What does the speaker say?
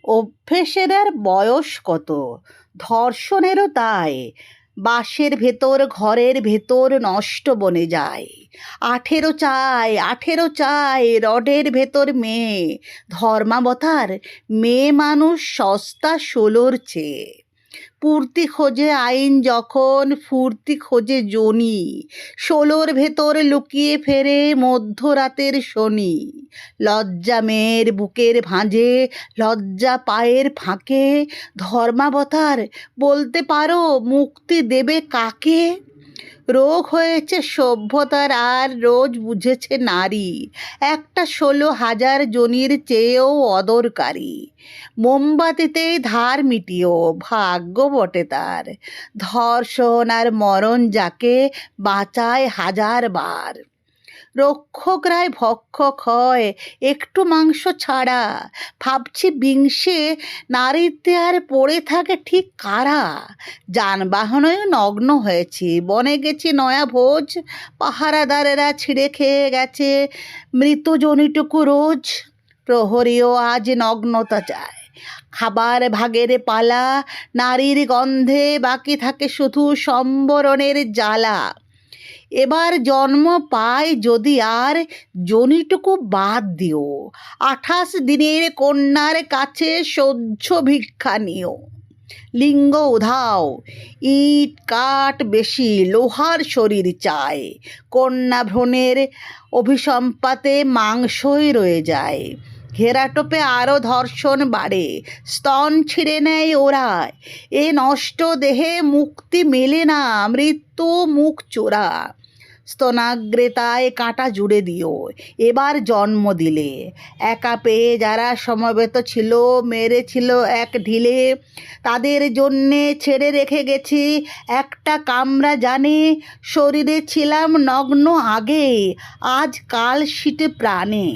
অভ্যেসের আর বয়স কত, ধর্ষণেরও তাই। বাসের ভেতর ঘরের ভেতর নষ্ট বনে যায়। 18 চাই 18 চাই, রডের ভেতর মেয়ে। ধর্মাবতার মেয়ে মানুষ সস্তা 16-র চেয়ে। পূর্তি খোঁজে আইন যখন, ফুর্তি খোঁজে জনি। 16-র ভেতর লুকিয়ে ফেরে মধ্যরাতের শনি। লজ্জা মেয়ের বুকের ভাঁজে, লজ্জা পায়ের ফাঁকে। ধর্মাবতার বলতে পারো মুক্তি দেবে কাকে? রোগ হয়েছে সভ্যতার আর রোজ বুঝেছে নারী একটা 16,000 জনির চেয়েও অদরকারি। মোমবাতিতেই ধার মিটিও, ভাগ্য বটে তার। ধর্ষণ আর মরণ যাকে বাঁচায় 1000 বার। রক্ষকরাই ভক্ষক হয় একটু মাংস ছাড়া। ভাবছি বিংশে নারীতে আর পড়ে থাকে ঠিক কারা? যানবাহনেও নগ্ন হয়েছি, বনে গেছি নয়া ভোজ। পাহারাদারেরা ছিঁড়ে খেয়ে গেছে মৃত জনিটুকু রোজ। প্রহরীও আজ নগ্নতা চায়, খাবার ভাগের পালা। নারীর গন্ধে বাকি থাকে শুধু সম্বরণের জ্বালা। এবার জন্ম পায় যদি আর, জনিটুকু বাদ দিও। 28 দিনের কন্যার কাছে সহ্য ভিক্ষা নিও। লিঙ্গ উধাও, ইট কাঠ বেশি, লোহার শরীর চায়। কন্যা ভ্রূণের অভিসম্পাতে মাংসই রয়ে যায়। ঘেরাটোপে আরও ধর্ষণ বাড়ে, স্তন ছিঁড়ে নেয় ওরা। এ নষ্ট দেহে মুক্তি মেলে না, মৃত্যু মুখ চোরা। স্তনাগ্রেতায় কাঁটা জুড়ে দিও এবার জন্ম দিলে। একা পেয়ে যারা সমবেত ছিল, মেরেছিল এক ঢিলে। তাদের জন্যে ছেড়ে রেখে গেছি একটা কামরা জানে। শরীরে ছিলাম নগ্ন আগে, আজ কাল শীতে প্রাণে।